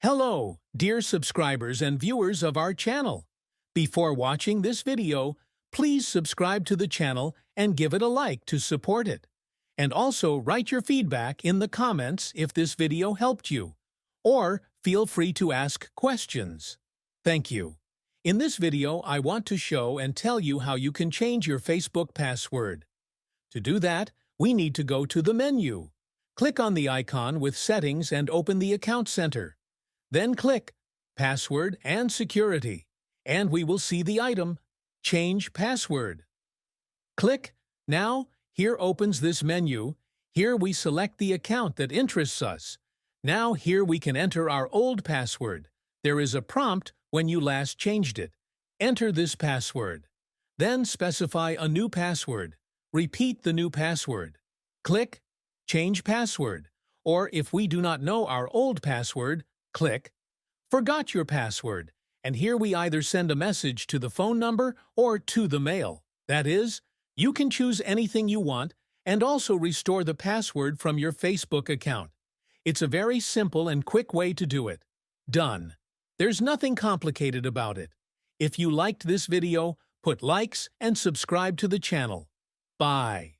Hello, dear subscribers and viewers of our channel. Before watching this video, please subscribe to the channel and give it a like to support it. And also write your feedback in the comments if this video helped you, or feel free to ask questions. Thank you. In this video, I want to show and tell you how you can change your Facebook password. To do that, we need to go to the menu. Click on the icon with Settings and open the Account Center. Then click Password and Security, and we will see the item Change Password. Click Now. Here opens this menu. Here we select the account that interests us. Now here we can enter our old password. There is a prompt when you last changed it. Enter this password. Then specify a new password. Repeat the new password. Click Change Password. Or if we do not know our old password, click Forgot your password, and here we either send a message to the phone number or to the mail. That is, you can choose anything you want and also restore the password from your Facebook account. It's a very simple and quick way to do it. Done. There's nothing complicated about it. If you liked this video, put likes and subscribe to the channel. Bye.